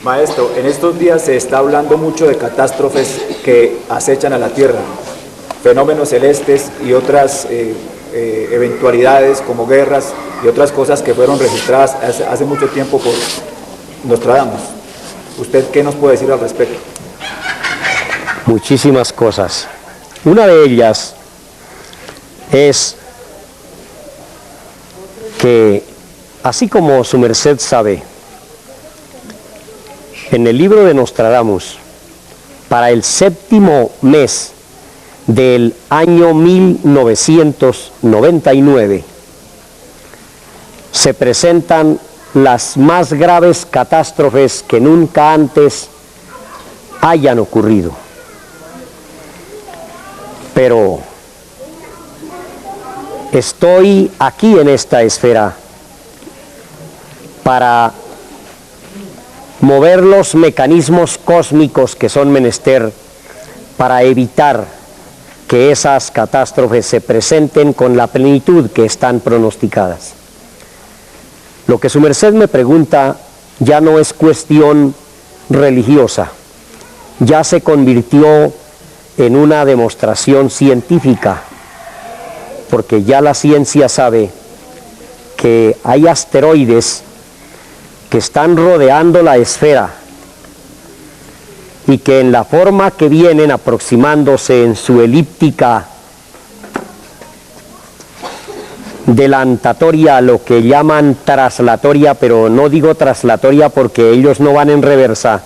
Maestro, en estos días se está hablando mucho de catástrofes que acechan a la Tierra, fenómenos celestes y otras eventualidades como guerras y otras cosas que fueron registradas hace mucho tiempo por Nostradamus. ¿Usted qué nos puede decir al respecto? Muchísimas cosas. Una de ellas es que, así como su merced sabe, en el libro de Nostradamus, para el 7º mes del año 1999, se presentan las más graves catástrofes que nunca antes hayan ocurrido. Pero estoy aquí en esta esfera para mover los mecanismos cósmicos que son menester para evitar que esas catástrofes se presenten con la plenitud que están pronosticadas. Lo que su merced me pregunta ya no es cuestión religiosa, ya se convirtió en una demostración científica, porque ya la ciencia sabe que hay asteroides que están rodeando la esfera y que en la forma que vienen aproximándose en su elíptica delantatoria, lo que llaman traslatoria, pero no digo traslatoria porque ellos no van en reversa,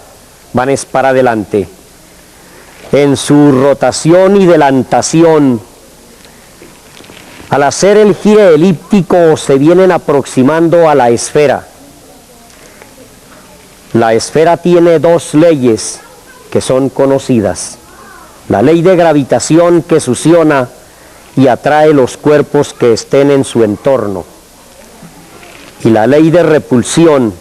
van es para adelante. En su rotación y delantación, al hacer el giro elíptico, se vienen aproximando a la esfera. La esfera tiene dos leyes que son conocidas: la ley de gravitación, que succiona y atrae los cuerpos que estén en su entorno, y la ley de repulsión,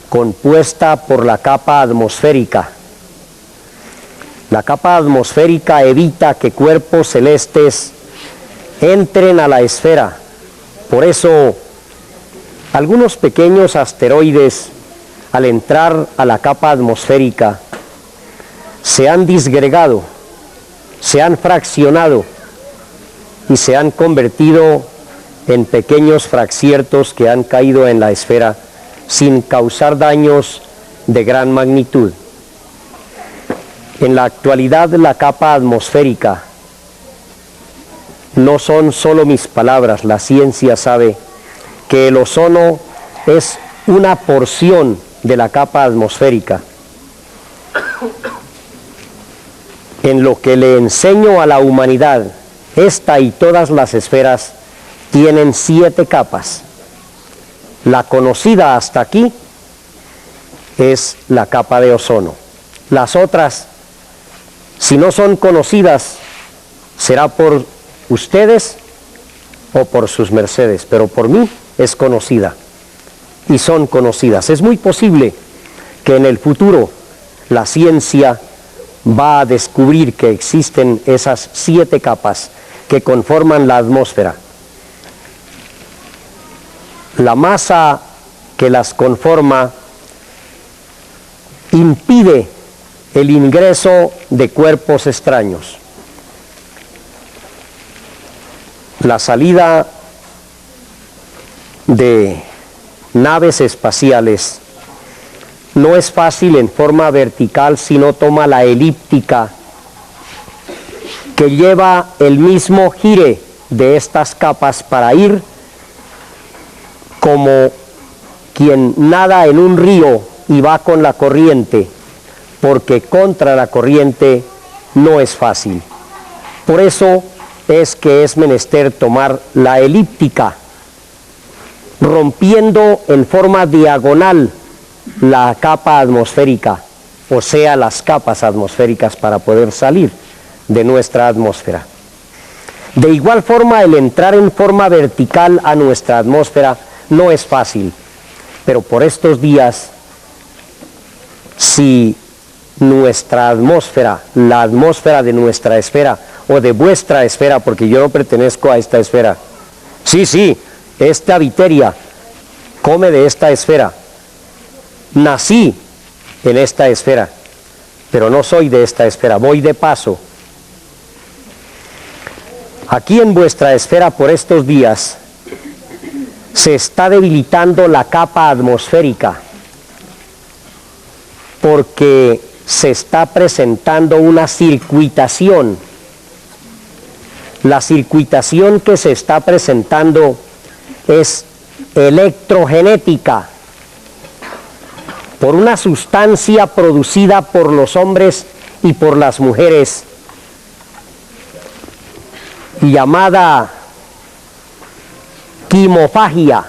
compuesta por la capa atmosférica. La capa atmosférica evita que cuerpos celestes entren a la esfera. Por eso, algunos pequeños asteroides, al entrar a la capa atmosférica, se han disgregado, se han fraccionado y se han convertido en pequeños fracciertos que han caído en la esfera sin causar daños de gran magnitud. En la actualidad, la capa atmosférica no son solo mis palabras, la ciencia sabe que el ozono es una porción de la capa atmosférica. En lo que le enseño a la humanidad, esta y todas las esferas tienen 7 capas. La conocida hasta aquí es la capa de ozono. Las otras, si no son conocidas, será por ustedes o por sus mercedes, pero por mí es conocida y son conocidas. Es muy posible que en el futuro la ciencia va a descubrir que existen esas 7 capas que conforman la atmósfera. La masa que las conforma impide el ingreso de cuerpos extraños. La salida de naves espaciales no es fácil en forma vertical si no toma la elíptica que lleva el mismo gire de estas capas para ir como quien nada en un río y va con la corriente, porque contra la corriente no es fácil. Por eso es que es menester tomar la elíptica, rompiendo en forma diagonal la capa atmosférica, o sea, las capas atmosféricas, para poder salir de nuestra atmósfera. De igual forma, el entrar en forma vertical a nuestra atmósfera no es fácil, pero por estos días, si nuestra atmósfera, la atmósfera de nuestra esfera, o de vuestra esfera, porque yo no pertenezco a esta esfera, sí, esta Viteria come de esta esfera, nací en esta esfera, pero no soy de esta esfera, voy de paso. Aquí en vuestra esfera por estos días se está debilitando la capa atmosférica porque se está presentando una circuitación. La circuitación que se está presentando es electrogenética, por una sustancia producida por los hombres y por las mujeres, llamada quimofagia.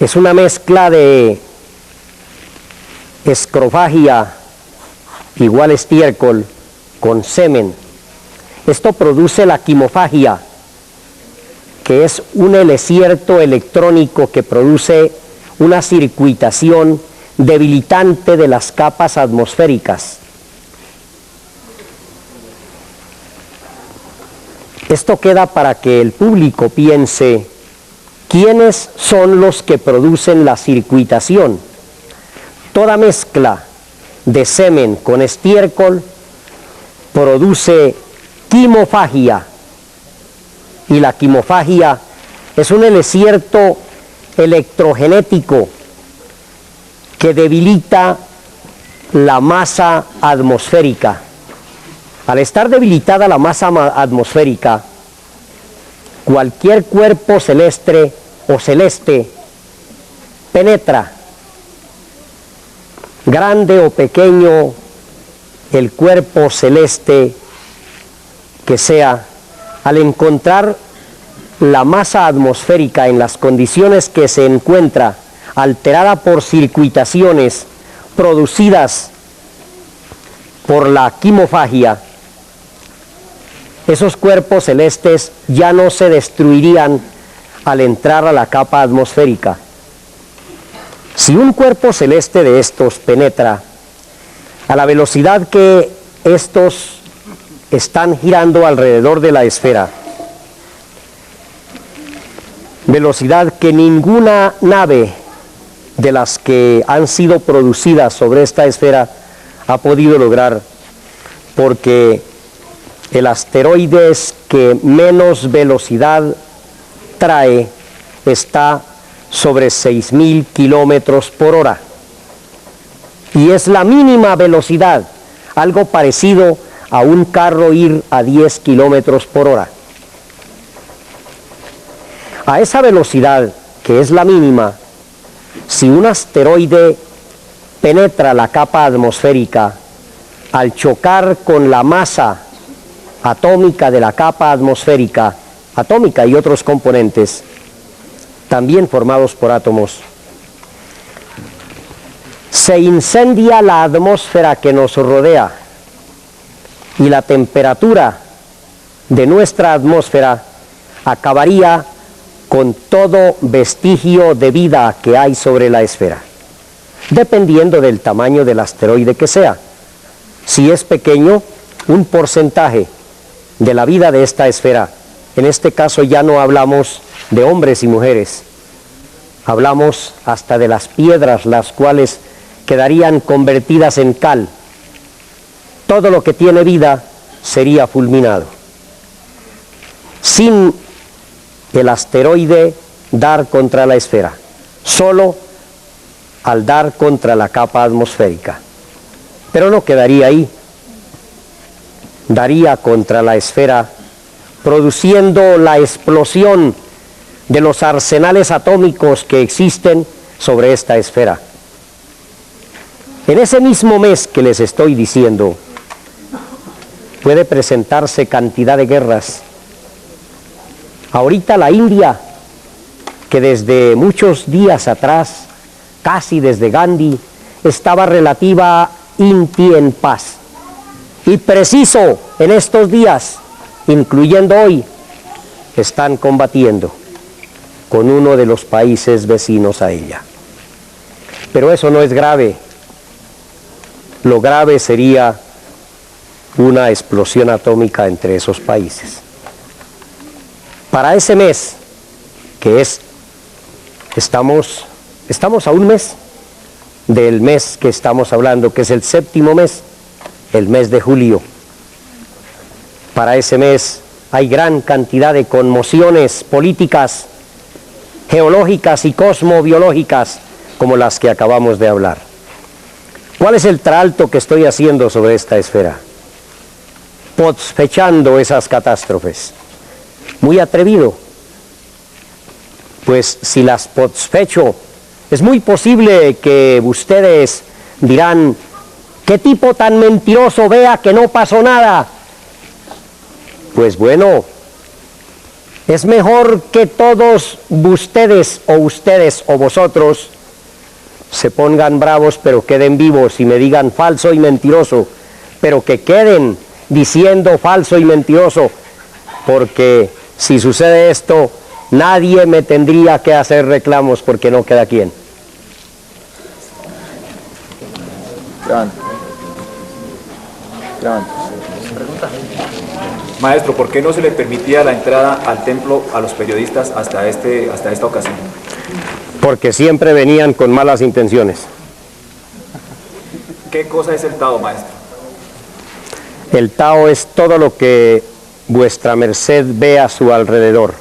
Es una mezcla de escrofagia igual estiércol con semen. Esto produce la quimofagia, que es un elesierto electrónico que produce una circuitación debilitante de las capas atmosféricas. Esto queda para que el público piense ¿quiénes son los que producen la circuitación? Toda mezcla de semen con estiércol produce quimofagia, y la quimofagia es un desierto electrogenético que debilita la masa atmosférica. Al estar debilitada la masa atmosférica, cualquier cuerpo celeste o celeste penetra, grande o pequeño el cuerpo celeste que sea, al encontrar la masa atmosférica en las condiciones que se encuentra, alterada por circuitaciones producidas por la quimofagia, esos cuerpos celestes ya no se destruirían al entrar a la capa atmosférica. Si un cuerpo celeste de estos penetra a la velocidad que estos están girando alrededor de la esfera, velocidad que ninguna nave de las que han sido producidas sobre esta esfera ha podido lograr, porque el asteroide que menos velocidad trae está sobre 6.000 kilómetros por hora. Y es la mínima velocidad, algo parecido a un carro ir a 10 kilómetros por hora. A esa velocidad, que es la mínima, si un asteroide penetra la capa atmosférica, al chocar con la masa atómica de la capa atmosférica, atómica y otros componentes, también formados por átomos, se incendia la atmósfera que nos rodea y la temperatura de nuestra atmósfera acabaría con todo vestigio de vida que hay sobre la esfera, dependiendo del tamaño del asteroide que sea. Si es pequeño, un porcentaje de la vida de esta esfera, en este caso ya no hablamos de hombres y mujeres, hablamos hasta de las piedras, las cuales quedarían convertidas en cal. Todo lo que tiene vida sería fulminado, sin el asteroide dar contra la esfera, solo al dar contra la capa atmosférica. Pero no quedaría ahí, daría contra la esfera, produciendo la explosión de los arsenales atómicos que existen sobre esta esfera. En ese mismo mes que les estoy diciendo, puede presentarse cantidad de guerras. Ahorita la India, que desde muchos días atrás, casi desde Gandhi, estaba relativa en paz. Y preciso en estos días, incluyendo hoy, están combatiendo con uno de los países vecinos a ella. Pero eso no es grave. Lo grave sería una explosión atómica entre esos países. Para ese mes, que estamos a un mes del mes que estamos hablando, que es el séptimo mes, el mes de julio. Para ese mes hay gran cantidad de conmociones políticas, geológicas y cosmobiológicas, como las que acabamos de hablar. ¿Cuál es el tralto que estoy haciendo sobre esta esfera? Posfechando esas catástrofes. Muy atrevido, pues si las posfecho, es muy posible que ustedes dirán: ¿qué tipo tan mentiroso? Vea que no pasó nada. Pues bueno, es mejor que todos ustedes o vosotros se pongan bravos pero queden vivos y me digan falso y mentiroso, pero que queden diciendo falso y mentiroso, porque si sucede esto, nadie me tendría que hacer reclamos porque no queda quien. Grabando. ¿Pregunta? Maestro, ¿por qué no se le permitía la entrada al templo a los periodistas hasta esta ocasión? Porque siempre venían con malas intenciones. ¿Qué cosa es el Tao, maestro? El Tao es todo lo que vuestra merced ve a su alrededor.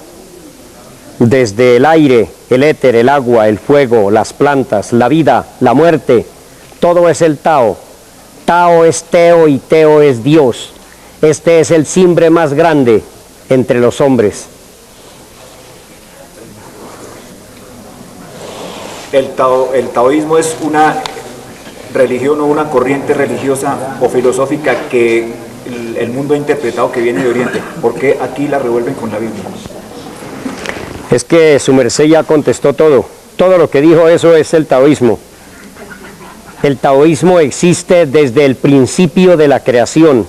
Desde el aire, el éter, el agua, el fuego, las plantas, la vida, la muerte, todo es el Tao. Tao es Teo y Teo es Dios. Este es el simbre más grande entre los hombres. El taoísmo es una religión o una corriente religiosa o filosófica que el mundo ha interpretado que viene de Oriente. ¿Por qué aquí la revuelven con la Biblia? Es que su merced ya contestó todo. Todo lo que dijo eso es el taoísmo. El taoísmo existe desde el principio de la creación.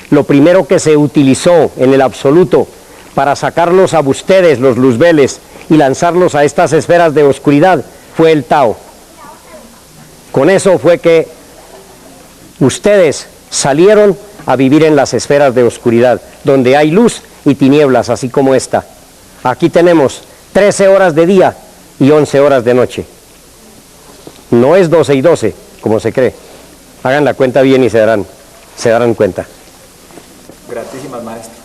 Lo primero que se utilizó en el absoluto para sacarlos a ustedes, los luzbeles, y lanzarlos a estas esferas de oscuridad fue el Tao. Con eso fue que ustedes salieron a vivir en las esferas de oscuridad, donde hay luz y tinieblas, así como esta. Aquí tenemos 13 horas de día y 11 horas de noche. No es 12 y 12, como se cree. Hagan la cuenta bien y se darán cuenta. Gratísimas, maestro.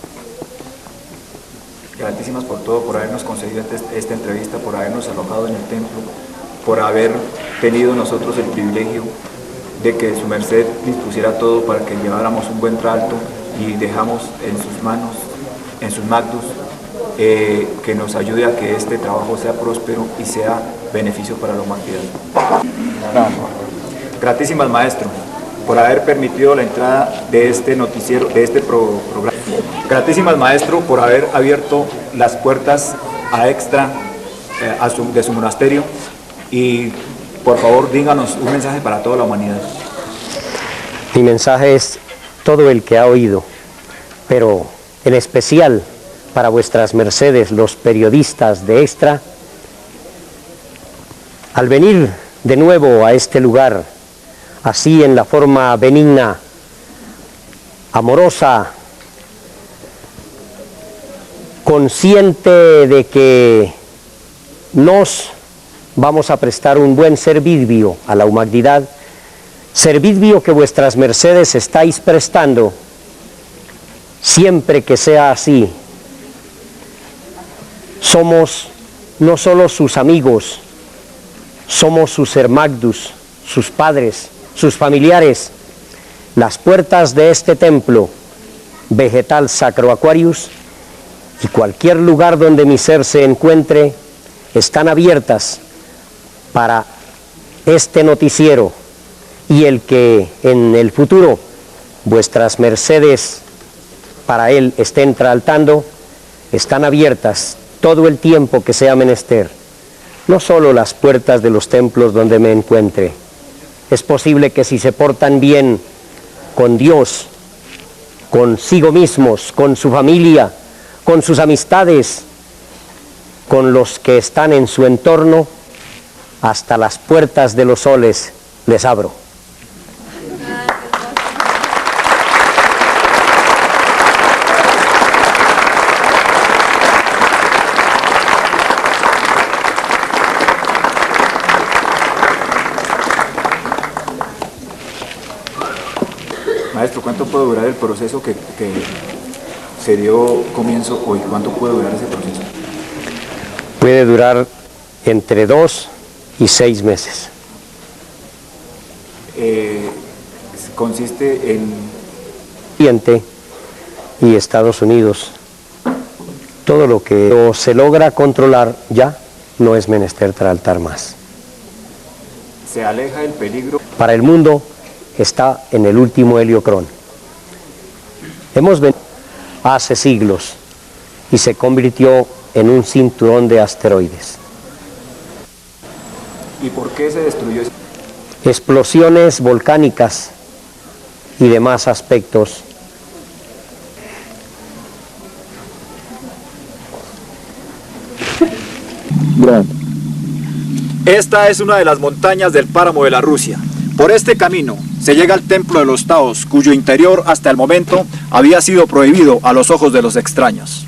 Gratísimas por todo, por habernos concedido esta entrevista, por habernos alojado en el templo, por haber tenido nosotros el privilegio de que su merced dispusiera todo para que lleváramos un buen trato y dejamos en sus manos, en sus magdus, que nos ayude a que este trabajo sea próspero y sea beneficio para la humanidad. Gratísimas, maestro, por haber permitido la entrada de este noticiero, de este programa. Gratísimas, maestro, por haber abierto las puertas a Extra de su monasterio, y por favor díganos un mensaje para toda la humanidad. Mi mensaje es todo el que ha oído, pero en especial para vuestras mercedes, los periodistas de Extra. Al venir de nuevo a este lugar, así en la forma benigna, amorosa, consciente de que nos vamos a prestar un buen servicio a la humanidad, servicio que vuestras mercedes estáis prestando, siempre que sea así, somos no solo sus amigos, somos sus hermagdus, sus padres, sus familiares. Las puertas de este templo vegetal Sacro Aquarius y cualquier lugar donde mi ser se encuentre están abiertas para este noticiero y el que en el futuro vuestras mercedes para él estén tratando, están abiertas todo el tiempo que sea menester. No solo las puertas de los templos donde me encuentre. Es posible que si se portan bien con Dios, consigo mismos, con su familia, con sus amistades, con los que están en su entorno, hasta las puertas de los soles les abro. Maestro, ¿cuánto puede durar el proceso que se dio comienzo hoy? ¿Cuánto puede durar ese proceso? Puede durar entre 2 y 6 meses. Consiste en... Oriente y Estados Unidos. Todo lo que se logra controlar ya no es menester tratar más. Se aleja el peligro. Para el mundo está en el último heliocrón. Hemos venido hace siglos y se convirtió en un cinturón de asteroides. ¿Y por qué se destruyó? Explosiones volcánicas y demás aspectos. Esta es una de las montañas del páramo de la Rusia. Por este camino se llega al templo de los Taos, cuyo interior hasta el momento había sido prohibido a los ojos de los extraños.